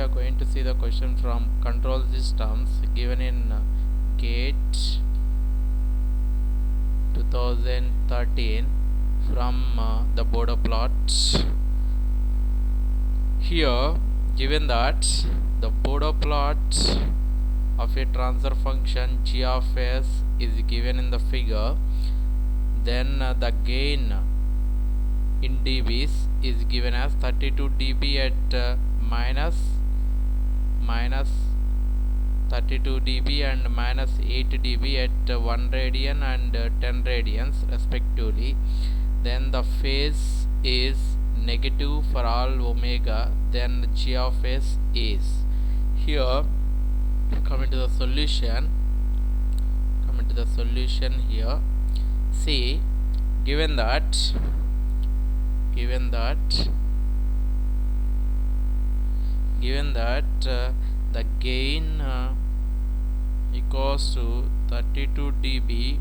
are going to see the question from control systems given in GATE 2013 from the Bodo plot. Here, given that the Bodo plot of a transfer function g of s is given in the figure, then the gain in dBs is given as 32 dB at minus 32 dB and minus 8 dB at 1 radian and 10 radians respectively. Then the phase is negative for all omega, then g of s is. Here, coming to the solution here, see, given that the gain equals to 32 dB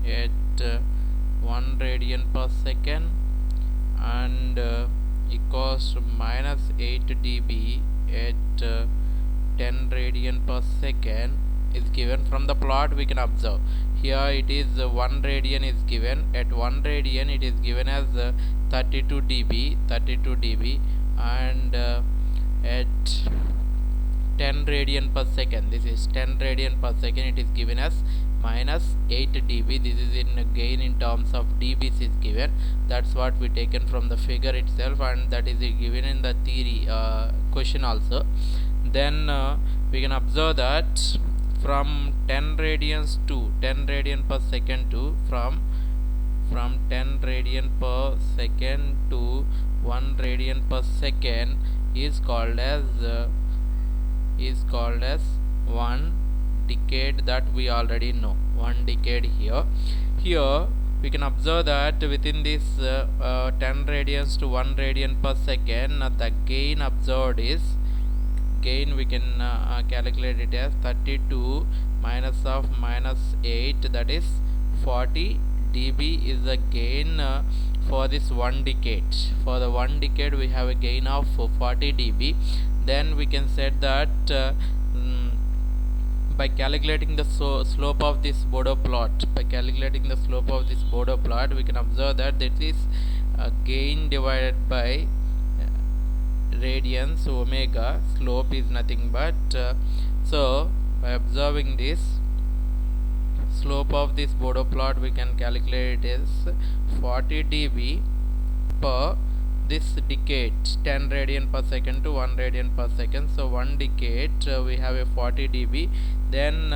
at 1 radian per second and equals to minus 8 dB at 10 radian per second is given. From the plot we can observe here it is 1 radian is given. At 1 radian it is given as 32 dB and at 10 radian per second, this is 10 radian per second, it is given as minus 8 dB. This is in gain in terms of dBs is given. That's what we taken from the figure itself, and that is given in the theory question also. Then we can observe that from 10 radians to 10 radian per second to from 10 radian per second to 1 radian per second is called as 1 decade, that we already know, 1 decade here. Here we can observe that within this 10 radians to 1 radian per second, the gain observed is, gain we can calculate it as 32 minus of minus 8, that is 40 dB is the gain for this 1 decade. For the 1 decade we have a gain of 40 dB. Then we can set that by calculating the slope of this Bodo plot, we can observe that this is gain divided by radians omega, slope is nothing but so by observing this slope of this Bodo plot, we can calculate it as 40 dB per this decade, 10 radian per second to 1 radian per second. So 1 decade we have a 40 dB. Then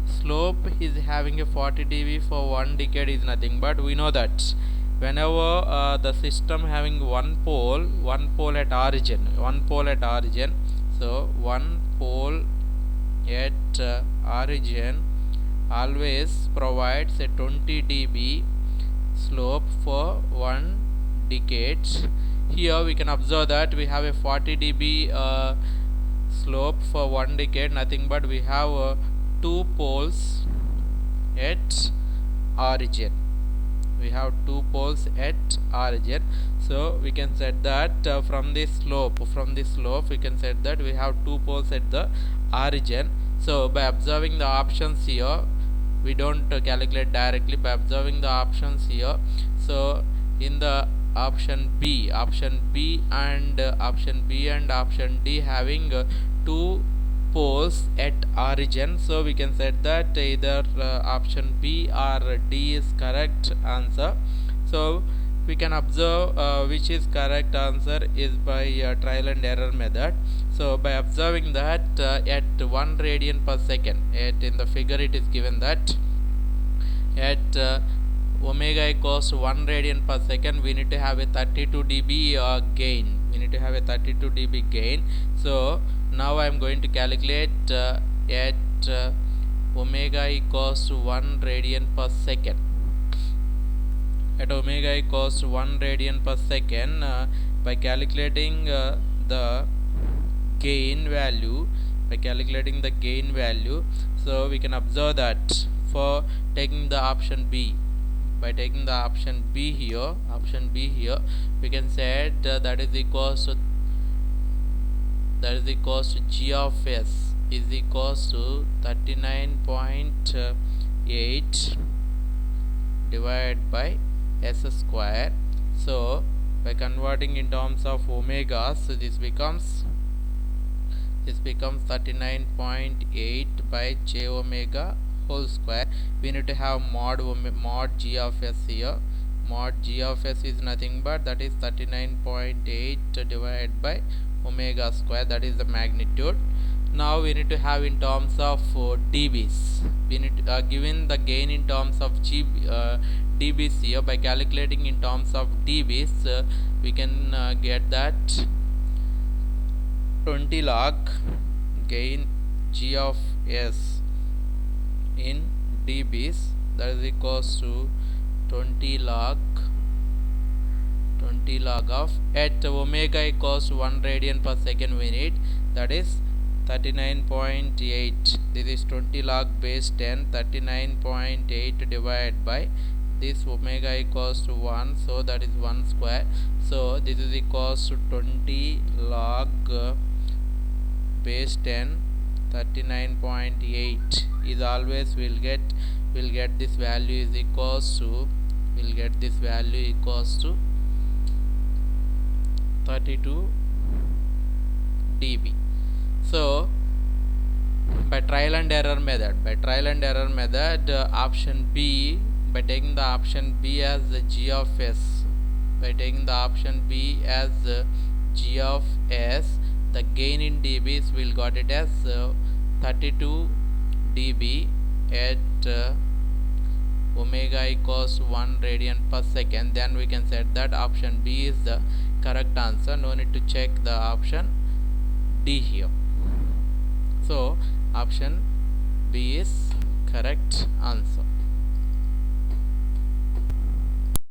slope is having a 40 dB for 1 decade is nothing but, we know that whenever the system having one pole at origin, so one pole at origin always provides a 20 dB slope for 1 decade. Here we can observe that we have a 40 dB slope for 1 decade, nothing but we have 2 poles at origin. We have 2 poles at origin, so we can set that from this slope we can set that we have 2 poles at the origin. So by observing the options here, we don't calculate directly, by observing the options here. So in the option B and option D having 2 poles at origin, so we can set that either option B or D is correct answer. So we can observe which is correct answer is by trial and error method. So by observing that at 1 radian per second, in the figure it is given that at omega equals to 1 radian per second, we need to have a 32 dB gain. So now I am going to calculate at omega equals to 1 radian per second. At omega equals to 1 radian per second, by calculating the gain value, so we can observe that for taking the option B. By taking the option B here, we can say that is equals to that is equals to g of s is equals to 39.8 divided by s square. So by converting in terms of omega, so this becomes 39.8 by j omega whole square. We need to have mod g of s here. Mod g of s is nothing but that is 39.8 divided by omega square, that is the magnitude. Now we need to have in terms of dBs. We need to, given the gain in terms of dBs here, by calculating in terms of dBs, we can get that 20 log gain g of s in dBs, that is equals to 20 log of at omega equals to 1 radian per second we need, that is 39.8. this is 20 log base 10, 39.8 divided by this omega equals to 1, so that is 1 square. So this is equals to 20 log base 10 39.8 is always will get this value is equals to 32 dB. So by trial and error method, option B, by taking the option B as the g of s, the gain in dBs will got it as 32 dB at omega equals 1 radian per second. Then we can say that option B is the correct answer. No need to check the option D here. So option B is correct answer.